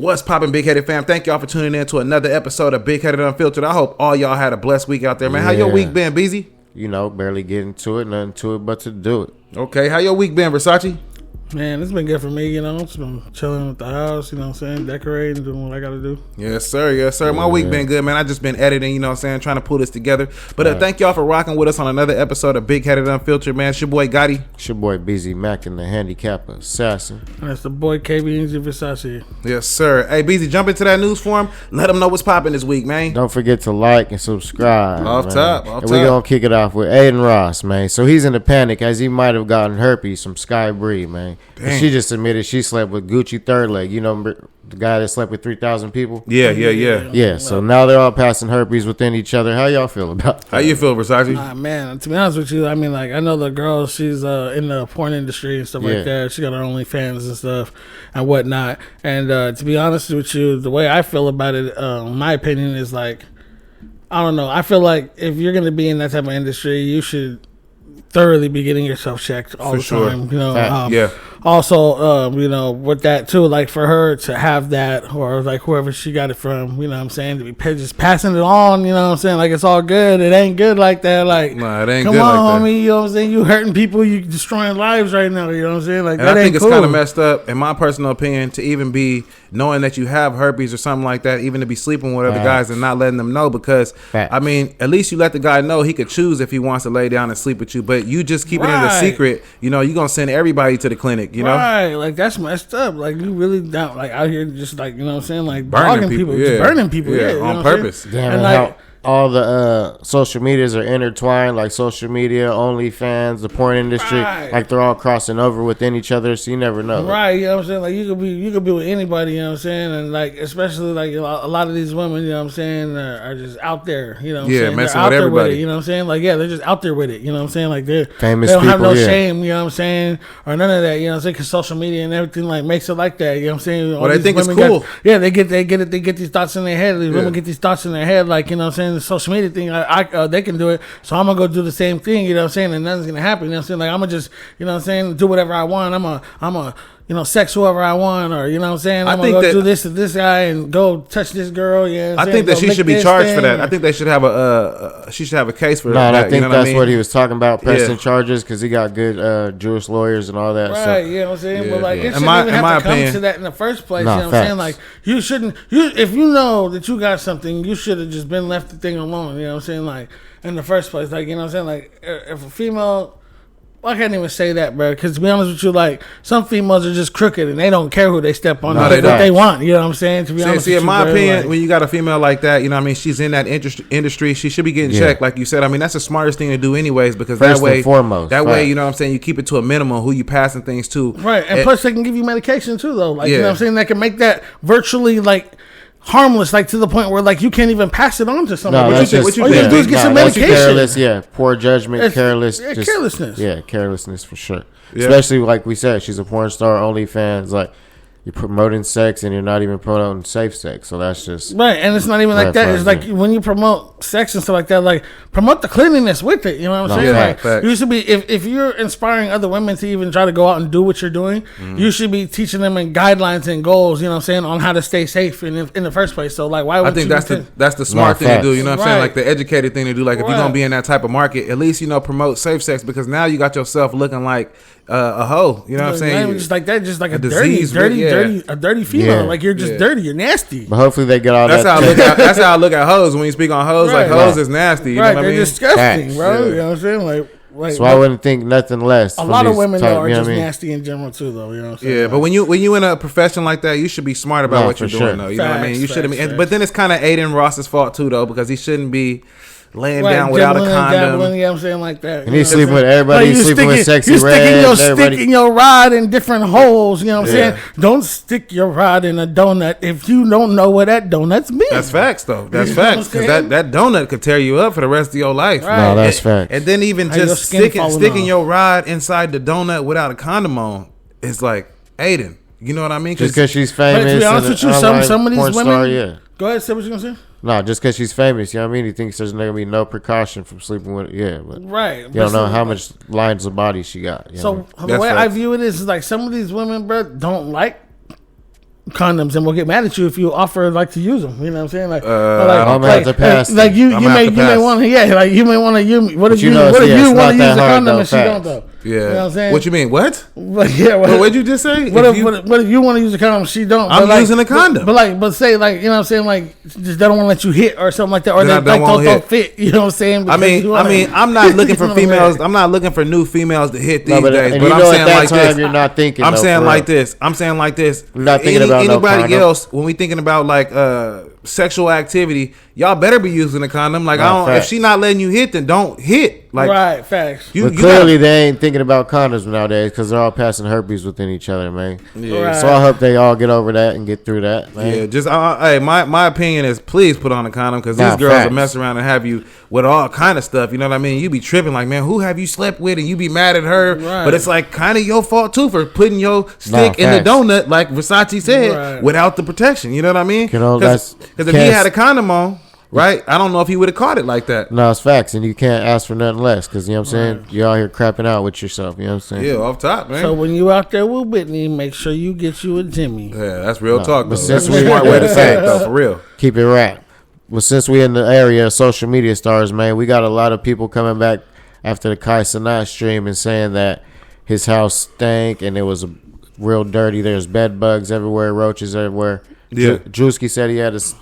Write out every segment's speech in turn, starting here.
What's poppin', Big Headed fam? Thank y'all for tuning in to another episode of Big Headed Unfiltered. I hope all y'all had a blessed week out there, man. How your week been, Beezy? You know, barely getting to it, nothing to it but to do it. Okay, how your week been, Versace? Man, it's been good for me, you know. Just been chilling with the house, you know what I'm saying? Decorating, doing what I got to do. Yes, sir. Yes, sir. My week been good, man. I just been editing, you know what I'm saying? Trying to pull this together. But thank y'all for rocking with us on another episode of Big Headed Unfiltered, man. It's your boy Gotti. It's your boy BZ Mac and the handicapper assassin. And it's the boy KB and Versace. Yes, sir. Hey, BZ, jump into that news for him. Let them know what's popping this week, man. Don't forget to like and subscribe. Off top. And we're going to kick it off with Adin Ross, man. So he's in a panic as he might have gotten herpes from Sky Bree, man. She just admitted she slept with Gucci Third Leg. You know the guy that slept with 3,000 people? Yeah. So now they're all passing herpes within each other. How y'all feel about that? How you feel, Versace? Man, to be honest with you, I mean, like, I know the girl, she's in the porn industry and stuff like that. She got her OnlyFans and stuff and whatnot. And to be honest with you, the way I feel about it, my opinion is like, I don't know. I feel like if you're going to be in that type of industry, you should thoroughly be getting yourself checked all the time. You know, also, you know, with that too, like for her to have that, or like whoever she got it from, you know what I'm saying, to be just passing it on, you know what I'm saying, like it's all good. It ain't good like that. Like, nah, it ain't come good on, like that. homie, you know what I'm saying? You hurting people, you destroying lives right now, you know what I'm saying? Like, and that I ain't think it's cool. kind of messed up, in my personal opinion, to even be knowing that you have herpes or something like that, even to be sleeping with other guys and not letting them know, because I mean, at least you let the guy know he could choose if he wants to lay down and sleep with you, but you just keep it in a secret. You know, you're gonna send everybody to the clinic, you know? Right, like that's messed up. Like you really down, like out here just like, you know what I'm saying, like burning people, just burning people, on purpose. Damn, and like all the social medias are intertwined, like social media, OnlyFans, the porn industry, like they're all crossing over within each other, so you never know. Right, you know what I'm saying? Like you could be with anybody, you know what I'm saying? And like especially like a lot of these women, you know what I'm saying, are just out there, you know what I'm saying? Messing they're out with there everybody. With it, you know what I'm saying? Like they're just out there with it, you know what I'm saying? Like they famous don't have people, no shame, you know what I'm saying? Or none of that, you know what I'm saying? Because social media and everything like makes it like that, you know what I'm saying? Well, they think it's cool. They get these thoughts in their head. These women get these thoughts in their head, like, you know what I'm saying? The social media thing, they can do it, so I'm gonna go do the same thing, you know what I'm saying, and nothing's gonna happen, you know what I'm saying, like I'm gonna just, you know what I'm saying, do whatever I want, I'm a you know, sex whoever I want, or you know what I'm saying, I'm gonna go do this to this guy and go touch this girl, you know what I'm I think that she should be charged for that. I think they should have a case for that. I think that's what he was talking about, pressing charges, because he got good Jewish lawyers and all that. Right, you know what I'm saying? But like, it shouldn't even have to come to that in the first place, you know what I'm saying? Like, you shouldn't, if you know that you got something, you should have just been left the thing alone, you know what I'm saying? Like, in the first place, like, you know what I'm saying? Like, if a female, I can't even say that, bro, because to be honest with you, like, some females are just crooked and they don't care who they step on. No, they what they want, you know what I'm saying? To be honest with you, in my opinion, like, when you got a female like that, you know what I mean, she's in that industry, she should be getting checked, like you said. I mean, that's the smartest thing to do anyways, because first and foremost, way, you know what I'm saying, you keep it to a minimum, who you passing things to. Right, and plus they can give you medication too, though. Like, you know what I'm saying? They can make that virtually, like, harmless, like to the point where like you can't even pass it on to somebody. What you do is get some medication. Careless, poor judgment, carelessness. Carelessness for sure. Yeah. Especially like we said, she's a porn star, OnlyFans. Like, you're promoting sex and you're not even promoting safe sex, so that's just right. And it's not even like that. It's like when you promote sex and stuff like that, like promote the cleanliness with it. You know what I'm saying? Like, you should be if you're inspiring other women to even try to go out and do what you're doing, you should be teaching them in guidelines and goals. You know what I'm saying, on how to stay safe in the first place. So like, why would I think that's the smart thing to do. You know what I'm saying? Like the educated thing to do. Like if you're gonna be in that type of market, at least promote safe sex, because now you got yourself looking like a hoe. You know what I'm saying? Just like that, just like a disease, dirty female. Like you're just dirty. You're nasty. But hopefully they get all that's that. That's how I look at hoes when you speak on hoes. Like hoes is nasty. You know what I mean? They're disgusting, bro. You know what I'm saying? Like, so I wouldn't think nothing less. A lot of women though are just nasty in general too, though. You know what I'm saying? Yeah, but when you in a profession like that, you should be smart about what you're doing, though. You know what I mean? You shouldn't. But then it's kind of Adin Ross's fault too, though, because he shouldn't be laying down without a condom. You know what I'm saying? Like that. And he's sleeping with everybody. He's sleeping with sexy red. You're sticking your rod in different holes. You know what I'm saying? Don't stick your rod in a donut if you don't know what that donut's been. That's facts, though. That's facts. Because that donut could tear you up for the rest of your life. Right. No, that's facts. And then even just sticking your rod inside the donut without a condom on is like, Adin. You know what I mean? Just because she's famous. To be honest with you, some of these women. Yeah. Go ahead, say what you're gonna say. No, just because she's famous, you know what I mean? He thinks there's going to be no precaution from sleeping with her. Yeah, but right. You don't know how much lines of body she got. So the way I view it is like some of these women, bro, don't like condoms and will get mad at you if you offer like to use them. You know what I'm saying? Like, I'm gonna have to pass. Like you may want to, like you may want to use. What if you want to use the condom and she don't though? Yeah. You know what I'm saying? What you mean? What? But yeah. What'd you just say? What if you want to use a condom? She don't. I'm using a condom. But say like, you know what I'm saying? Like, just they don't want to let you hit or something like that, or then they don't fit. You know what I'm saying? I mean, I'm not looking for females. I'm not looking for new females to hit these days. But I'm saying like this. You're not thinking. I'm saying like this. You're not thinking about anybody else when we thinking about like sexual activity. Y'all better be using a condom. Like if she not letting you hit, then don't hit. Like right, facts. But clearly they ain't thinking about condoms nowadays because they're all passing herpes within each other, man. Yeah. Right. So I hope they all get over that and get through that, man. Yeah, just hey, my opinion is please put on a condom because these girls will mess around and have you with all kind of stuff. You know what I mean? You be tripping like, man, who have you slept with? And you be mad at her, but it's like kind of your fault too for putting your stick in the donut, like Versace said, without the protection. You know what I mean? Because if he had a condom on. Right? I don't know if he would have caught it like that. No, it's facts. And you can't ask for nothing less because, you know what I'm saying? You're out here crapping out with yourself. You know what I'm saying? Yeah, off top, man. So when you out there with Whitney, make sure you get you a Jimmy. Yeah, that's real talk, though. That's a smart way to say it, though, for real. Keep it right. Well, since we in the area of social media stars, man, we got a lot of people coming back after the Cenat stream and saying that his house stank and it was real dirty. There's bed bugs everywhere, roaches everywhere. Yeah. Drewski said he had to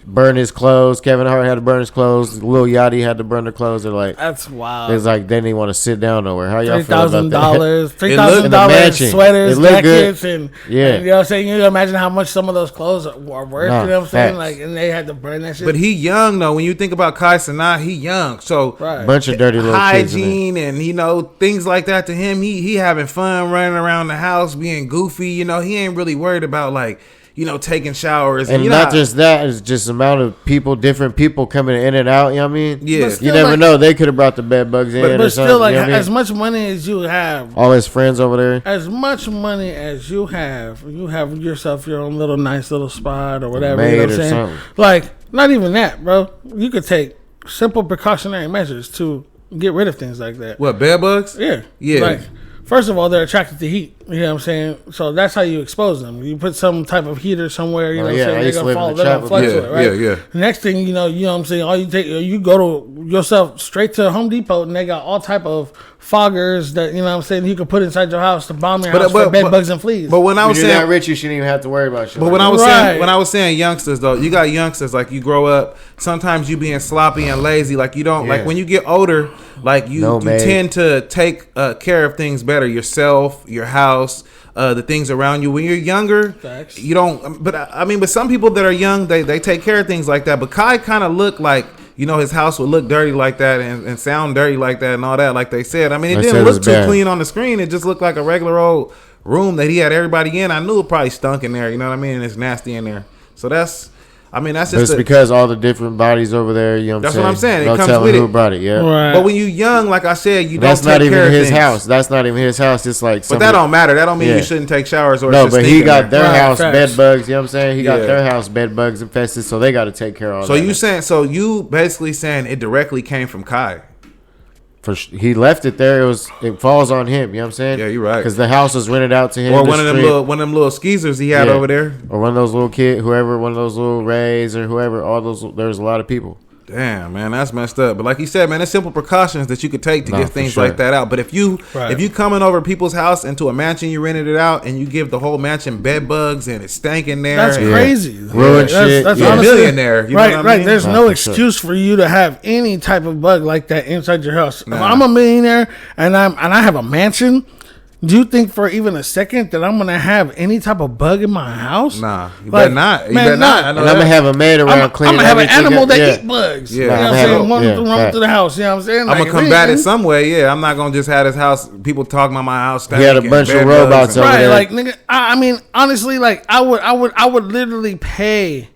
burn his clothes. Kevin Hart had to burn his clothes. Lil Yachty had to burn their clothes. They're like, that's wild. It's like they didn't want to sit down nowhere. How y'all feel about that? $3,000 sweaters, jackets, and you know what I'm saying? You can imagine how much some of those clothes are worth. You know what I'm saying? Like, and they had to burn that shit. But he young though. When you think about Cenat, he young. So bunch of dirty little hygiene and things like that to him. He having fun running around the house, being goofy. You know, he ain't really worried about like. Taking showers. And not just that, it's just amount of people, different people coming in and out, you know what I mean? Yeah. You never know. They could have brought the bed bugs in but or something. But still, like, as much money as you have. All his friends over there. As much money as you have yourself your own little nice little spot or whatever. You know what I'm saying? Something. Like, not even that, bro. You could take simple precautionary measures to get rid of things like that. What, bed bugs? Yeah. Yeah. Like, first of all, they're attracted to heat. You know what I'm saying? So that's how you expose them. You put some type of heater somewhere, you know what I'm saying? They're going to fall, they're going to fluctuate, right? Yeah. The next thing, you know what I'm saying? All you go to yourself straight to Home Depot and they got all type of foggers that, you know what I'm saying, you can put inside your house to bomb your house for bed bugs and fleas. But when I was saying that rich, you shouldn't even have to worry about shit. But when I was saying youngsters though, you got youngsters like you grow up, sometimes you being sloppy and lazy, like you don't like when you get older, like you tend to take care of things better, yourself, your house, the things around you. When you're younger, you don't. But some people that are young, they take care of things like that. But Kai kind of looked like, his house would look dirty like that and sound dirty like that and all that, like they said. I mean, it didn't look too clean on the screen. It just looked like a regular old room that he had everybody in. I knew it probably stunk in there, you know what I mean? And it's nasty in there. So that's just. It's because all the different bodies over there, you know what I'm saying? That's what I'm saying. No it comes telling with who it. brought it, yeah. Right. But when you young, like I said, that's not even his house. That's not even his house. It's like. But that don't matter. That don't mean you shouldn't take showers or. No, but he got their house bed bugs. You know what I'm saying? He got their house bed bugs infested, so they got to take care of all that. So you basically saying it directly came from Kai. He left it there. It falls on him. You know what I'm saying? Yeah, you're right. Because the house was rented out to him. Or one of them little skeezers he had over there. Or one of those little kids, whoever, one of those little Rays or whoever. All those. There's a lot of people. Damn, man, that's messed up. But like you said, man, there's simple precautions that you could take to get things like that out. But if you coming over people's house into a mansion, you rented it out, and you give the whole mansion bed bugs and it's stank in there. That's crazy. Ruined shit. That's honestly, a millionaire. You know what I mean? There's no excuse for you to have any type of bug like that inside your house. Nah. If I'm a millionaire and I have a mansion. Do you think for even a second that I'm gonna have any type of bug in my house? Nah, you better not. You better not. And I'm gonna have a maid around cleaning. I'm gonna have an animal that eat bugs. Yeah, you know what I'm saying? Run through the house. You know what I'm saying? I'm gonna combat it some way. Yeah, I'm not gonna just have this house. People talking about my house. He had a bunch of robots over there. Like nigga, I mean, honestly, like I would literally pay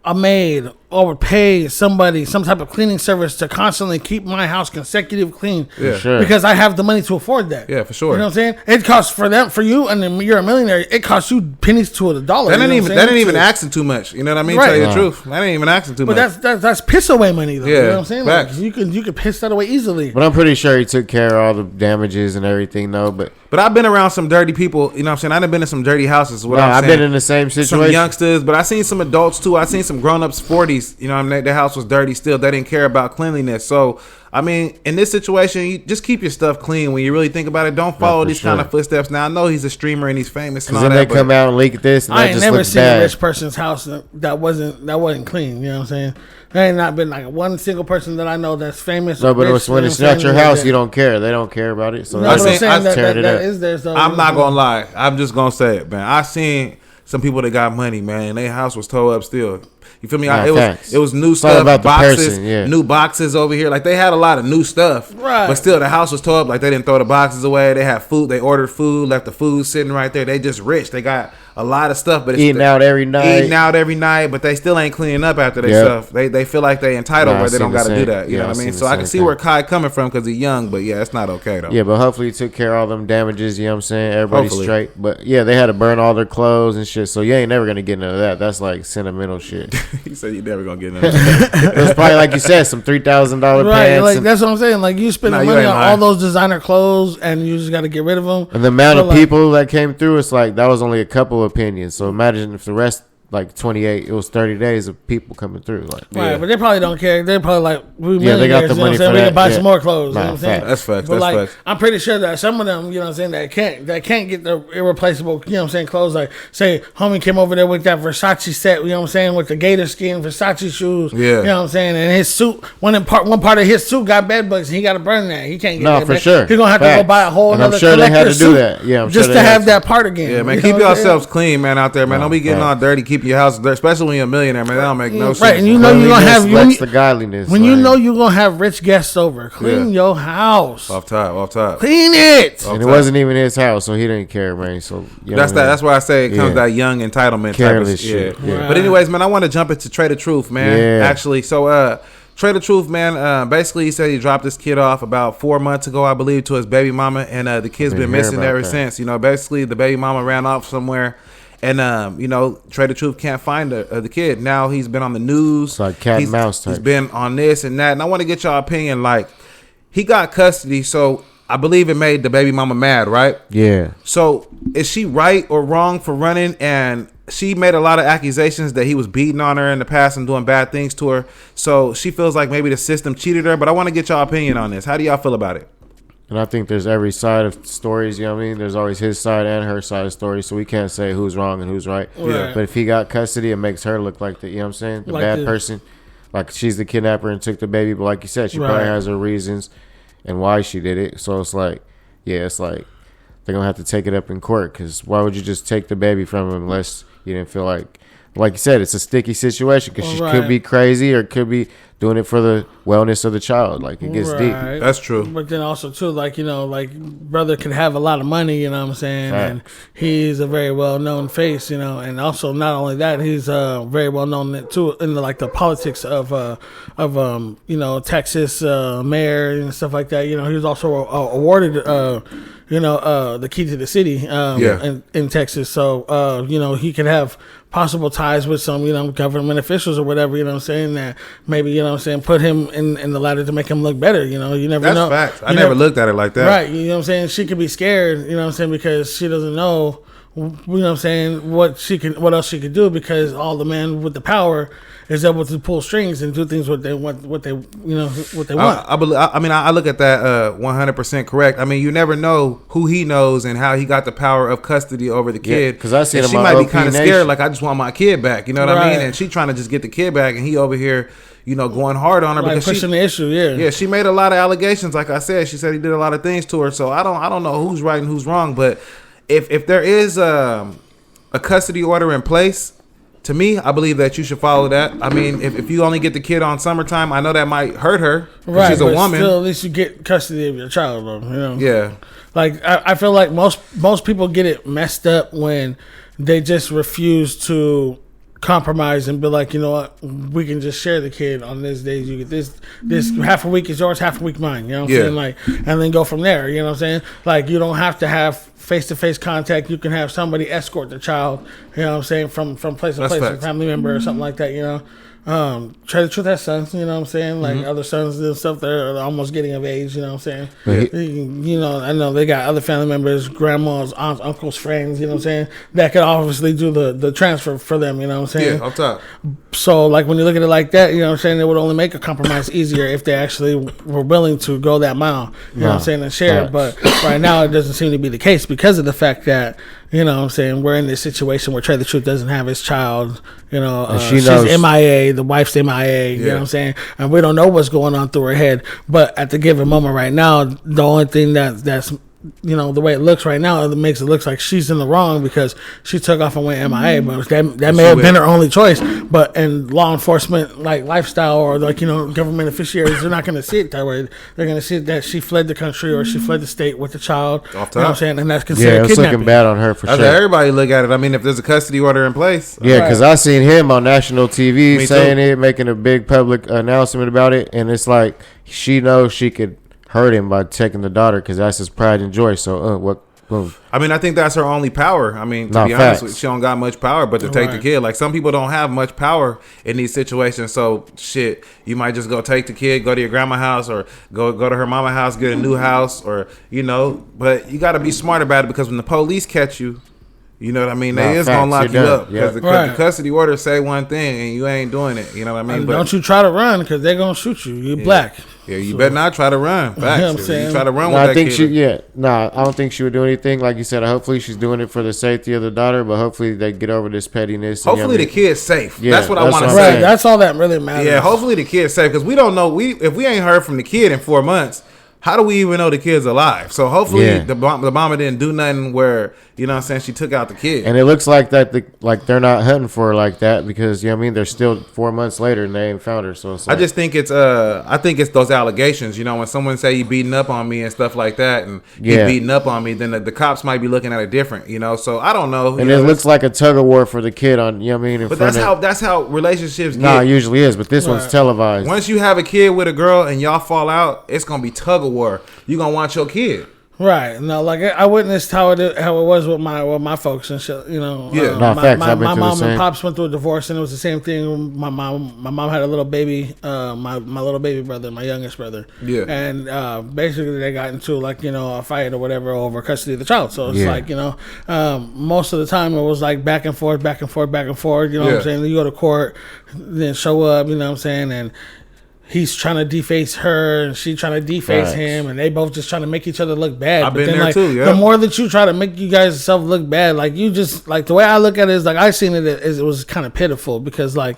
a maid or would pay somebody some type of cleaning service to constantly keep my house consecutive clean. Yeah, sure. Because I have the money to afford that. Yeah, for sure. You know what I'm saying? It costs for you, and then you're a millionaire. It costs you pennies to a dollar. That ain't even asking too much. You know what I mean? Right. Tell you the truth. That ain't even asking too much. But that's piss away money though. Yeah, you know what I'm saying? Like, you can piss that away easily. But I'm pretty sure he took care of all the damages and everything though. But But I've been around some dirty people. You know what I'm saying? I've been in some dirty houses. I've been in the same situation. Some youngsters, but I seen some adults too. I seen some grown-ups 40s. You know what I mean? Their house was dirty still. They didn't care about cleanliness. So, I mean, in this situation, you just keep your stuff clean. When you really think about it, don't follow these kind of footsteps. Now, I know he's a streamer and he's famous and all that. Then they come out and leak this and I that ain't just never looks seen bad. a rich person's house that wasn't clean. You know what I'm saying? There ain't not been like one single person that I know that's famous. No, but when it's not your house, you don't care. They don't care about it. So I'm not gonna lie. I'm just gonna say it, man. I seen some people that got money, man, and their house was towed up still. You feel me? It was new stuff, about boxes, person, new boxes over here. Like they had a lot of new stuff, right? But still, the house was towed up. Like they didn't throw the boxes away. They had food. They ordered food, left the food sitting right there. They just rich. They got a lot of stuff, but it's eating out every night. But they still ain't cleaning up after their stuff. They feel like they entitled where they don't got to do that. You know what I mean? So I can see where Kai coming from because he's young, but yeah, it's not okay though. Yeah, but hopefully he took care of all them damages. You know what I'm saying? Everybody's straight. But yeah, they had to burn all their clothes and shit. So you ain't never gonna get none of that. That's like sentimental shit. He said you never gonna get none of that. It was probably like you said, some $3,000 pants. Like that's what I'm saying. Like you spend money on all those designer clothes and you just got to get rid of them. And the amount of people that came through, it's like that was only a couple opinions. So imagine if the rest, like 28, it was 30 days of people coming through. Like, right, but they probably don't care. They're probably like, they got the money for that. We can buy some more clothes. You know what I'm saying? That's facts. But that's facts. I'm pretty sure that some of them, you know what I'm saying, that can't get the irreplaceable, you know what I'm saying, clothes. Like, say, homie came over there with that Versace set, you know what I'm saying, with the gator skin, Versace shoes. Yeah. You know what I'm saying? And his suit, one part of his suit got bed bugs. And he got to burn that. He can't get that. No, for sure. He's going to have to go buy a whole and other I'm sure they had to do suit that. Yeah, just to have that part again. Yeah, man, keep yourselves clean, man, out there, man. Don't be getting all dirty. Keep your house dirty, especially when you're a millionaire, man. That don't make no sense. Right, and you know you're gonna have the godliness. When you know you're gonna have rich guests over, clean your house. Off top. Clean it. And it wasn't even his house, so he didn't care, man. So that's why I say it comes that young entitlement, careless type of shit. Yeah. Right. But anyways, man, I want to jump into Trey the Truth, man. Yeah. Actually, so Trey the Truth, man. Basically, he said he dropped this kid off about 4 months ago, I believe, to his baby mama, and the kid's been missing ever since. You know, basically, the baby mama ran off somewhere. And, you know, Trey the Truth can't find the kid. Now he's been on the news. It's like cat and mouse type. He's been on this and that. And I want to get y'all opinion. Like, he got custody, so I believe it made the baby mama mad, right? Yeah. So is she right or wrong for running? And she made a lot of accusations that he was beating on her in the past and doing bad things to her. So she feels like maybe the system cheated her. But I want to get y'all opinion on this. How do y'all feel about it? And I think there's every side of stories, you know what I mean? There's always his side and her side of stories, so we can't say who's wrong and who's right. Yeah. But if he got custody, it makes her look like the, you know what I'm saying? The bad person. Like she's the kidnapper and took the baby, but like you said, she probably has her reasons and why she did it. So it's like, they're going to have to take it up in court, because why would you just take the baby from him unless you didn't feel like you said, it's a sticky situation, because she could be crazy or could be doing it for the wellness of the child. Like, it gets deep. That's true. But then also, too, like, you know, like, brother could have a lot of money, you know what I'm saying? Right. And he's a very well-known face, you know, and also not only that, he's very well-known, too, in the politics of you know, Texas mayor and stuff like that. You know, he was also awarded, you know, the key to the city in Texas. So, you know, he could have possible ties with some, you know, government officials or whatever, you know what I'm saying, that maybe, you know what I'm saying, put him in the ladder to make him look better, you know. You never know. That's facts. I never looked at it like that. Right, you know what I'm saying? She could be scared, you know what I'm saying, because she doesn't know, you know what I'm saying, what else she could do, because all the man with the power is able to pull strings and do things what they want. I look at that 100% correct. I mean, you never know who he knows and how he got the power of custody over the kid. Because I see she might be kind of scared, like, I just want my kid back. You know what I mean? And she trying to just get the kid back, and he over here, you know, going hard on her, like, because pushing the issue. Yeah, she made a lot of allegations. Like I said, she said he did a lot of things to her. So I don't know who's right and who's wrong. But if there is a custody order in place, to me, I believe that you should follow that. I mean, if you only get the kid on summertime, I know that might hurt her. Right, she's a woman. Still, at least you get custody of your child, though. You know? Yeah. Like, I feel like most people get it messed up when they just refuse to compromise and be like, you know what, we can just share the kid on this day. You get this half a week is yours, half a week mine. You know what I'm saying? Like, and then go from there. You know what I'm saying? Like, you don't have to have face-to-face contact. You can have somebody escort the child, you know what I'm saying, from place to place, a family member or something like that, you know. Trey the Truth has sons, you know what I'm saying? Like other sons and stuff that are almost getting of age, you know what I'm saying? You know, I know they got other family members, grandmas, aunts, uncles, friends, you know what I'm saying? That could obviously do the transfer for them, you know what I'm saying? Yeah, up top. So, like, when you look at it like that, you know what I'm saying? It would only make a compromise easier if they actually were willing to go that mile, you know what I'm saying, and share it. But right now, it doesn't seem to be the case because of the fact that, you know what I'm saying, we're in this situation where Trey the Truth doesn't have his child, you know, she's MIA, the wife's MIA, you know what I'm saying, and we don't know what's going on through her head. But at the given moment right now, the only thing that's you know, the way it looks right now, it makes it look like she's in the wrong because she took off and went MIA. But that may have been her only choice. But in law enforcement, like lifestyle or like, you know, government officiaries, they're not going to see it that way. They're going to see that she fled the country or she fled the state with the child. Off top. You know what I'm saying? And that's considered kidnapping. It's looking bad on her for sure. Everybody look at it. I mean, if there's a custody order in place. Yeah, because I seen him on national TV saying it, making a big public announcement about it. And it's like she knows she could hurt him by taking the daughter because that's his pride and joy. So boom. I mean, I think that's her only power. I mean, to be honest with you, she don't got much power but to take the kid. Like, some people don't have much power in these situations. So shit, you might just go take the kid, go to your grandma's house, or go to her mama's house, get a new house, or, you know, but you got to be smart about it because when the police catch you, you know what I mean? They is going to lock you up because the custody order say one thing and you ain't doing it. You know what I mean? But don't you try to run because they're going to shoot you. You're black. Yeah, you better not try to run. Facts. You know what I'm saying? You try to run with that kid. I don't think she would do anything. Like you said, hopefully she's doing it for the safety of the daughter, but hopefully they get over this pettiness. Hopefully the kid's safe. Yeah, that's what I want to say. Right, that's all that really matters. Yeah, hopefully the kid's safe because we don't know. If we ain't heard from the kid in 4 months, how do we even know the kid's alive? So hopefully the mama didn't do nothing where, you know what I'm saying, she took out the kid. And it looks like that they're not hunting for her like that because, you know what I mean, they're still 4 months later and they ain't found her. So it's like, I just think it's those allegations. You know, when someone say you beating up on me and stuff like that and he beating up on me, then the cops might be looking at it different, you know. So I don't know. And it looks like a tug of war for the kid on, you know what I mean? But that's how relationships get. Nah, it usually is, but this one's televised. Once you have a kid with a girl and y'all fall out, it's gonna be tug of war. You gonna want your kid. Right. No, like I witnessed how it was with my folks and shit. You know. Yeah. My mom and pops went through a divorce, and it was the same thing. My mom had a little baby. My little baby brother, my youngest brother. Yeah. And basically they got into like, you know, a fight or whatever over custody of the child. So it's like, you know, most of the time it was like back and forth. You know what I'm saying? You go to court, then show up. You know what I'm saying? And he's trying to deface her and she trying to deface him, and they both just trying to make each other look bad. I've been there too, yeah. The more that you try to make you guys self look bad, like you just, like the way I look at it is like I seen it as it was kind of pitiful because like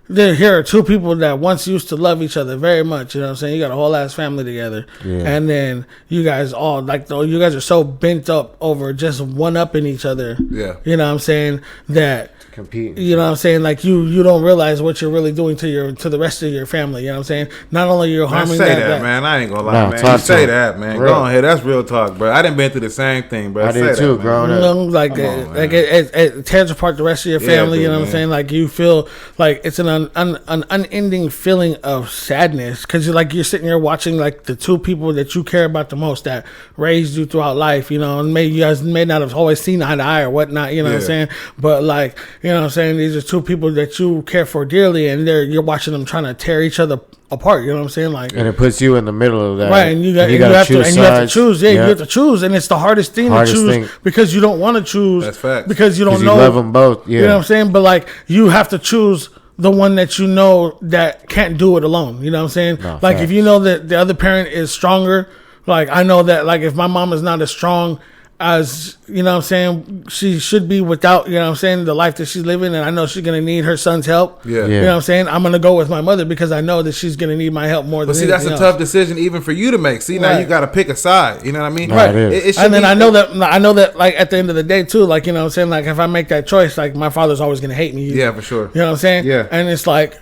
here are two people that once used to love each other very much, you know what I'm saying? You got a whole ass family together. Yeah. And then you guys all like, you guys are so bent up over just one upping each other. Yeah. You know what I'm saying? That compete. You know what I'm saying? Like you don't realize what you're really doing to the rest of your family. You know what I'm saying? Not only you're harming that, man. I ain't gonna lie, man. You say that, man. Go on here. That's real talk, bro. I done been through the same thing, bro. I did too, growing up. You know, like it tears apart the rest of your family. You know what I'm saying? Like you feel like it's an unending feeling of sadness because you're sitting here watching like the two people that you care about the most that raised you throughout life. You know, and you guys may not have always seen eye to eye or whatnot. You know what I'm saying? But like, you know what I'm saying? These are two people that you care for dearly, and you're watching them trying to tear each other apart. You know what I'm saying? Like, and it puts you in the middle of that, right? And you have to choose. Yeah, you have to choose, and it's the hardest thing to choose because you don't want to choose. That's fact. Because you don't know. You love them both. Yeah. You know what I'm saying? But like, you have to choose the one that you know that can't do it alone. You know what I'm saying? No, like, if you know that the other parent is stronger, like I know that like if my mom is not as strong as, you know what I'm saying, she should be without, you know what I'm saying, the life that she's living, and I know she's going to need her son's help. Yeah. You know what I'm saying? I'm going to go with my mother because I know that she's going to need my help more than anything else. But see, that's a tough decision even for you to make. See, now you got to pick a side. You know what I mean? Right. And then I know that like at the end of the day too, like, you know what I'm saying, like if I make that choice, like my father's always going to hate me. Yeah, for sure. You know what I'm saying? Yeah. And it's like,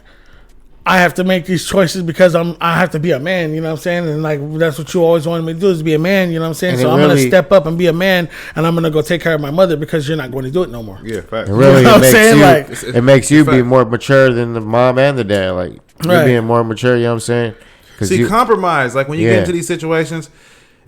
I have to make these choices because I have to be a man, you know what I'm saying? And like that's what you always wanted me to do, is be a man, you know what I'm saying? So I'm going to step up and be a man, and I'm going to go take care of my mother because you're not going to do it no more. Yeah, fact. Really, you know what I'm saying? Like, it makes you be more mature than the mom and the dad. Like, you're being more mature, you know what I'm saying? See, compromise. Like when you get into these situations,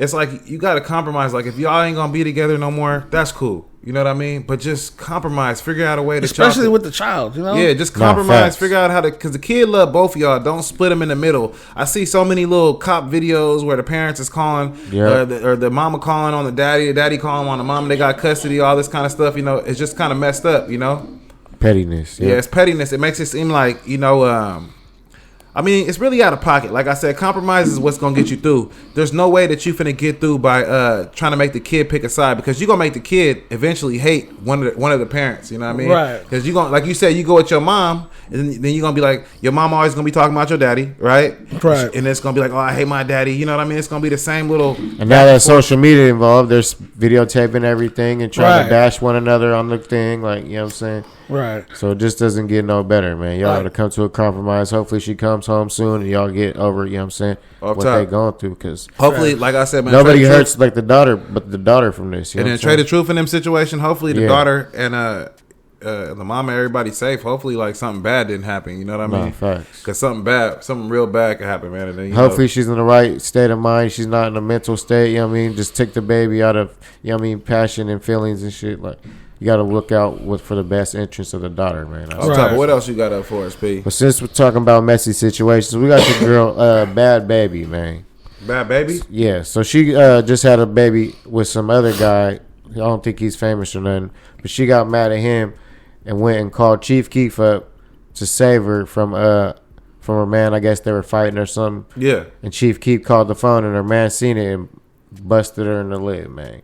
it's like you got to compromise. Like if y'all ain't gonna be together no more, that's cool. You know what I mean? But just compromise. Figure out a way to, especially with the child. You know? Yeah, just compromise. Figure out how to, because the kid love both of y'all. Don't split them in the middle. I see so many little cop videos where the parents is calling, or the mama calling on the daddy calling on the mom. They got custody. All this kind of stuff. You know, it's just kind of messed up. You know, pettiness. Yeah, it's pettiness. It makes it seem like, you know. I mean, it's really out of pocket. Like I said, compromise is what's gonna get you through. There's no way that you finna get through by trying to make the kid pick a side, because you're gonna make the kid eventually hate one of the parents. You know what I mean? Right. Because you gonna, like you said, you go with your mom, and then you're gonna be like, your mom always gonna be talking about your daddy, right? Right. And it's gonna be like, oh, I hate my daddy. You know what I mean? It's gonna be the same little. And now that social media involved, there's videotaping everything and trying to bash one another on the thing. Like, you know what I'm saying? Right. So it just doesn't get no better, man. Y'all got to come to a compromise. Hopefully she comes home soon and y'all get over, you know what I'm saying, what they going through. Because hopefully, like I said, man, nobody hurts like the daughter, but the daughter from this. You know and then trade the truth in them situation. Hopefully the daughter and the mama, everybody's safe. Hopefully, like, something bad didn't happen. You know what I mean? Facts. Because something real bad could happen, man. And then, hopefully she's in the right state of mind. She's not in a mental state. You know what I mean? Just take the baby out of, you know what I mean, passion and feelings and shit. Like, you got to look out for the best interest of the daughter, man. What else you got up for us, P? But since we're talking about messy situations, we got the girl, Bhad Bhabie, man. Bhad Bhabie? Yeah. So she just had a baby with some other guy. I don't think he's famous or nothing. But she got mad at him and went and called Chief Keef up to save her from her man. I guess they were fighting or something. Yeah. And Chief Keef called the phone, and her man seen it and busted her in the lid, man.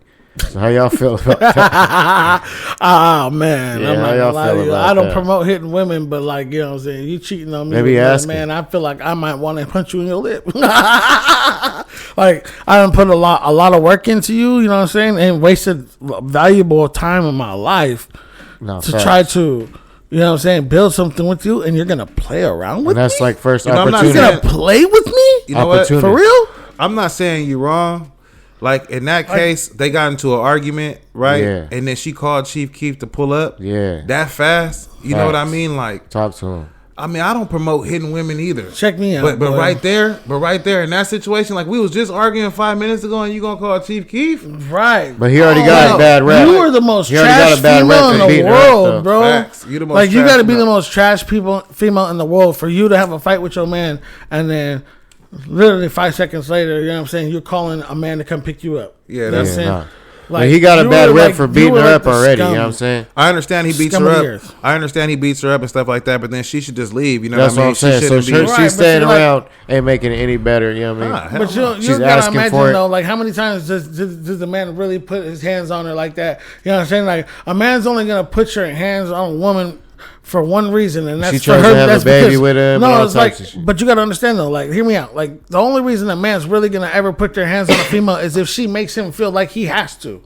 So how y'all feel about that? Oh, man. Yeah, I'm not gonna lie to you. I don't that? promote hitting women, but, like, you know what I'm saying? You cheating on me. Maybe ask man, I feel like I might want to punch you in your lip. Like, I done put a lot of work into you, you know what I'm saying? And wasted valuable time in my life try to, you know what I'm saying, build something with you, and you're going to play around with me? And that's like first You're opportunity. going to play with me? You know what? For real? I'm not saying you're wrong. Like, in that case, they got into an argument, right? Yeah. And then she called Chief Keef to pull up. Yeah. That fast? You know what I mean? Like, talk to him. I mean, I don't promote hitting women either. Check me out. But right there in that situation, like, we was just arguing 5 minutes ago, and you gonna call Chief Keef? Right. But he already got a bad rap. You are the most trash female in the world, bro. Facts. You the most like, you got to be the most trash female in the world for you to have a fight with your man, and then literally 5 seconds later, you know what I'm saying, you're calling a man to come pick you up. Yeah, you know what I'm saying? Nah. Like, he got a bad rep for beating her up already. You know what I'm saying? I understand he beats her up. I understand he beats her up and stuff like that, but then she should just leave. You know That's what I mean? I'm saying. So she's staying around, ain't making it any better. You know what I mean? But you gotta imagine, though, like, how many times does the man really put his hands on her like that? You know what I'm saying? Like, a man's only gonna put your hands on a woman for one reason, and that's she tries for her. To have that's a baby because, with him. No, it's like, but you got to understand though. Like, hear me out. Like, the only reason a man's really gonna ever put their hands on a female is if she makes him feel like he has to.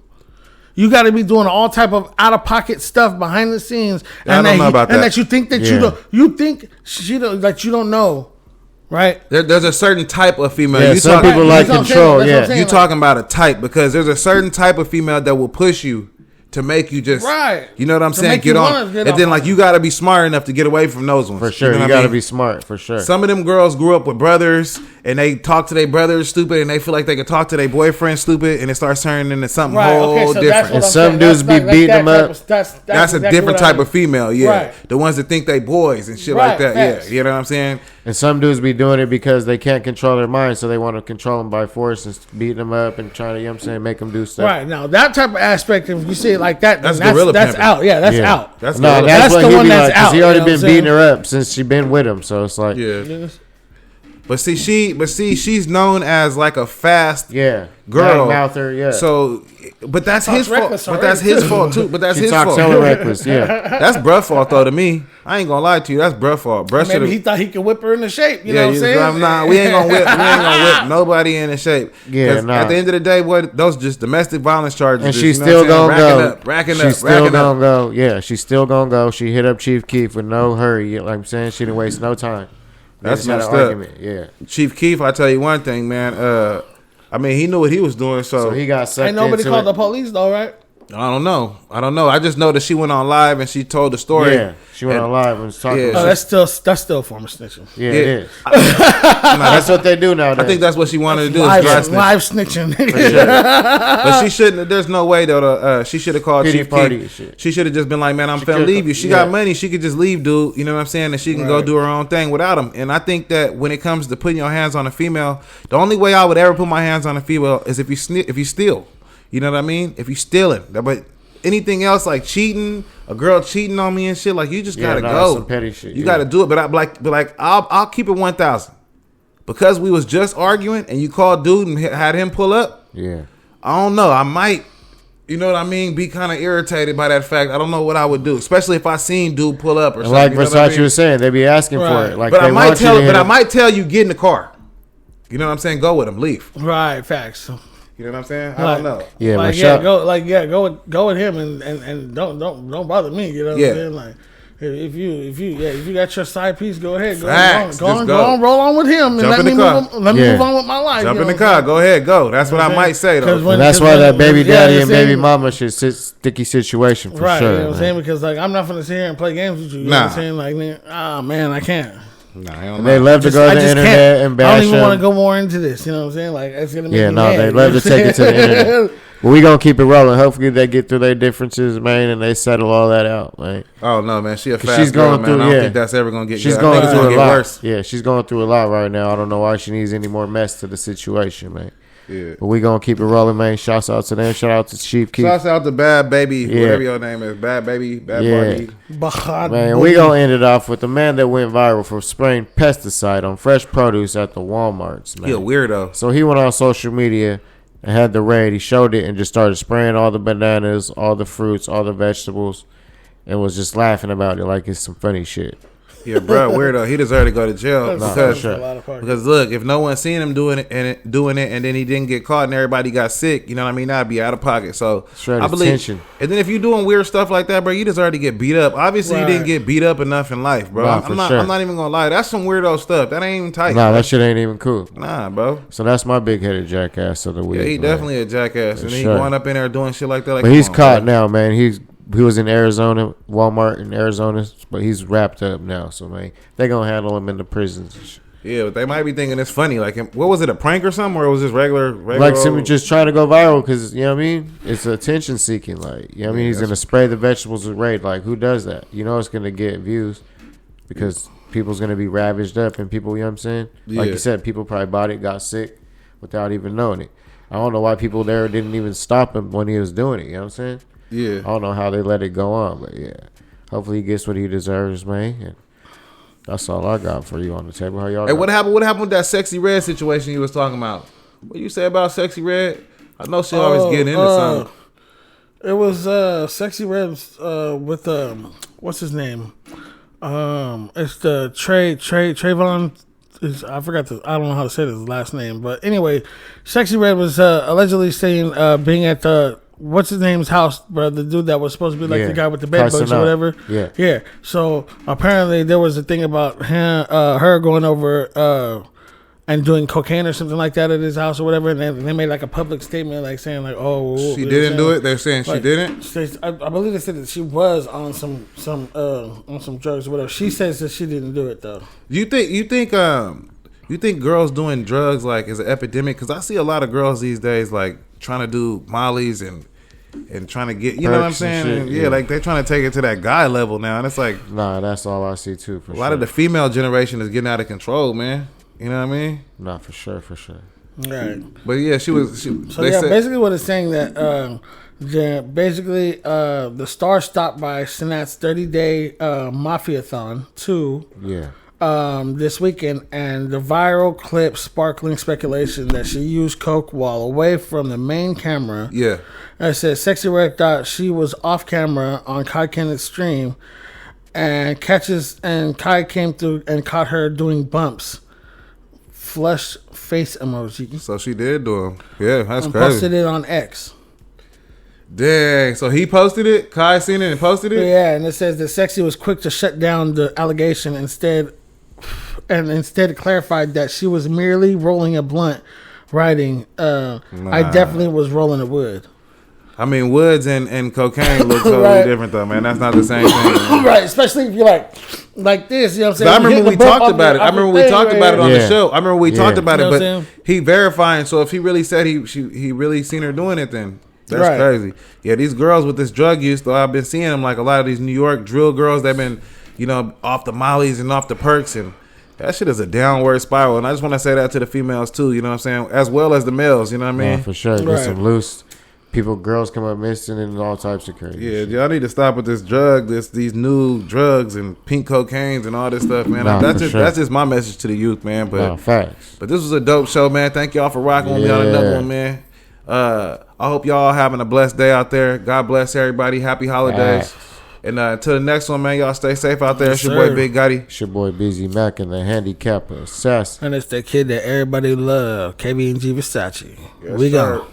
You got to be doing all type of out of pocket stuff behind the scenes, and that you think that you think she don't, that you don't know. Right, there's a certain type of female. Yeah, some people like control. Yeah, you talking about a type, because there's a certain type of female that will push you to make you just, you know what I'm saying, get on. And then, like, you got to be smart enough to get away from those ones. For sure. You got to be smart, for sure. Some of them girls grew up with brothers, and they talk to their brothers stupid, and they feel like they can talk to their boyfriend stupid, and it starts turning into something whole different. And some dudes be beating them up. That's a different type of female, the ones that think they boys and shit like that, you know what I'm saying? And some dudes be doing it because they can't control their mind, so they want to control them by force and beating them up and trying to, you know what I'm saying, make them do stuff. Right, now that type of aspect, if you see it like that, that's out. That's out. That's the one that's out. He already been beating her up since she been with him, so it's like, But she's known as like a fast girl. Mouther, So, but that's his fault. But that's his fault too. But that's his fault. Hella reckless, That's bruh fault though to me. I ain't gonna lie to you. That's bruh fault. Maybe he thought he could whip her into shape. You know what I'm saying? Nah, we ain't gonna whip nobody into shape. Yeah, at the end of the day, those just domestic violence charges. And she's still gonna go. Racking up. She's still gonna go. Yeah, she's still gonna go. She hit up Chief Keef with no hurry. Like I'm saying, she didn't waste no time. That's messed up. Yeah, Chief Keef, I tell you one thing, man. I mean, he knew what he was doing, so he got sucked. Ain't nobody called the police though, right? I don't know. I just know that she went on live and she told the story. Yeah, she went on live and was talking. Yeah. Oh, that's still a form of snitching. Yeah, it is. That's what they do nowadays. I think that's what she wanted to do. Live snitching. But she shouldn't. There's no way though. She should have called Chief Keef. She should have just been like, man, I'm finna leave you. She got money. She could just leave, dude. You know what I'm saying? And she can go do her own thing without him. And I think that when it comes to putting your hands on a female, the only way I would ever put my hands on a female is if you steal. You know what I mean? If you stealing, but anything else like cheating, a girl cheating on me and shit, like you just gotta go. Some petty shit. You gotta do it. But I'll keep it 1,000 because we was just arguing and you called dude and had him pull up. Yeah, I don't know. I might, you know what I mean, be kind of irritated by that fact. I don't know what I would do, especially if I seen dude pull up or something. Like Versace was saying, they be asking for it. Like, but I might tell you get in the car. You know what I'm saying? Go with him. Leave. Right. Facts. You know what I'm saying? I don't know. Yeah, go with him and don't bother me. You know what I'm saying? Like if you got your side piece, go ahead. Go on, roll on with him and let me move on with my life. Jump in the car. Go ahead, go. That's what I might say though. And that's why that baby daddy and baby mama should sit sticky situation for sure. You know what I'm saying? Because like I'm not gonna sit here and play games with you. You know what I'm saying? Like, man, I can't. They love to go to the internet and bash. I don't even want to go more into this. You know what I'm saying? Like it's gonna make me mad. They love to take it to the internet. But we gonna keep it rolling. Hopefully they get through their differences, man, and they settle all that out, man. Oh no, man, she's going through. Man. I don't think that's ever gonna get. She's going through a lot. Worse. Yeah, she's going through a lot right now. I don't know why she needs any more mess to the situation, man. Yeah. But we gonna keep it rolling, man. Shouts out to them. Shout out to Chief Keef. Shouts out to Bad Baby, whatever your name is. Bad Baby, Bad Barbie. Man, we gonna end it off with the man that went viral for spraying pesticide on fresh produce at the Walmarts, man. He a weirdo. So he went on social media and had the raid. He showed it and just started spraying all the bananas, all the fruits, all the vegetables, and was just laughing about it like it's some funny shit. Yeah, bro, weirdo. He deserved to go to jail because look, if no one seen him doing it, and then he didn't get caught, and everybody got sick, you know what I mean? That'd be out of pocket. So I believe. Tension. And then if you doing weird stuff like that, bro, you deserve to get beat up. Obviously, you didn't get beat up enough in life, bro. I'm not even gonna lie. That's some weirdo stuff. That ain't even tight. Nah, that shit ain't even cool. Nah, bro. So that's my big-headed jackass of the week. Yeah, he definitely a jackass, and he going up in there doing shit like that. Like, but he's caught now, man. He was in Arizona, Walmart in Arizona, but he's wrapped up now. So, man, they going to handle him in the prisons. Yeah, but they might be thinking it's funny. Like, what was it, a prank or something? Or it was just regular like, someone just trying to go viral because, you know what I mean? It's attention seeking. Like, you know what I mean? He's going to spray the vegetables with raid. Like, who does that? You know it's going to get views because people's going to be ravaged up and people, you know what I'm saying? Like you said, people probably bought it, got sick without even knowing it. I don't know why people there didn't even stop him when he was doing it. You know what I'm saying? Yeah. I don't know how they let it go on, but yeah. Hopefully he gets what he deserves, man. And that's all I got for you on the table. How y'all? Hey, what happened with that Sexy Red situation you was talking about? What you say about Sexy Red? I know she always getting into something. It was Sexy Red with what's his name? It's the Trayvon. I don't know how to say his last name, but anyway, Sexy Red was allegedly saying being at the what's his name's house, bro, the dude that was supposed to be like the guy with the bed bugs or whatever. Yeah. So apparently there was a thing about her going over and doing cocaine or something like that at his house or whatever, and they made like a public statement like saying like, oh, she didn't do it. They're saying she didn't. I believe they said that she was on some drugs or whatever. She says that she didn't do it though. You think girls doing drugs like is an epidemic? Because I see a lot of girls these days like trying to do mollies and trying to get, you know what I'm saying? Shit, like they're trying to take it to that guy level now, and it's like, nah, that's all I see too. For a lot of the female generation is getting out of control, man. You know what I mean? Nah, for sure. Right. But yeah, she was. Basically, what it's saying that the star stopped by Cenat's 30-day Mafia-thon 2. Yeah. This weekend, and the viral clip sparkling speculation that she used coke while away from the main camera. Yeah. I said Sexy Red thought she was off camera on Kai Kennett's stream, and Kai came through and caught her doing bumps. Flush face emoji. So she did do them. Yeah, that's crazy. Posted it on X. Dang. So he posted it? Kai seen it and posted it? Yeah, and it says that Sexy was quick to shut down the allegation instead clarified that she was merely rolling a blunt, writing, I definitely was rolling a wood. I mean, woods and cocaine look totally different, though, man. That's not the same thing. Right, especially if you're like this, you know what I'm saying? But I remember we talked about it. I remember we talked about it on the show. I remember we talked about it, but he verifying. So if he really said he really seen her doing it, then that's crazy. Yeah, these girls with this drug use, though, I've been seeing them, like a lot of these New York drill girls that been, you know, off the mollies and off the perks, and that shit is a downward spiral. And I just want to say that to the females, too, you know what I'm saying? As well as the males, you know what I mean? Yeah, for sure. Get some loose... girls come up missing and all types of crazy. Yeah, y'all need to stop with this these new drugs and pink cocaines and all this stuff, man. That's just my message to the youth, man. But facts. But this was a dope show, man. Thank y'all for rocking with me on another one, man. I hope y'all having a blessed day out there. God bless everybody. Happy holidays. And until the next one, man, y'all stay safe out there. It's your boy Big Gotti. It's your boy Busy Mac and the handicapper assassin. And it's the kid that everybody love, KB and G Versace. Yes, we go.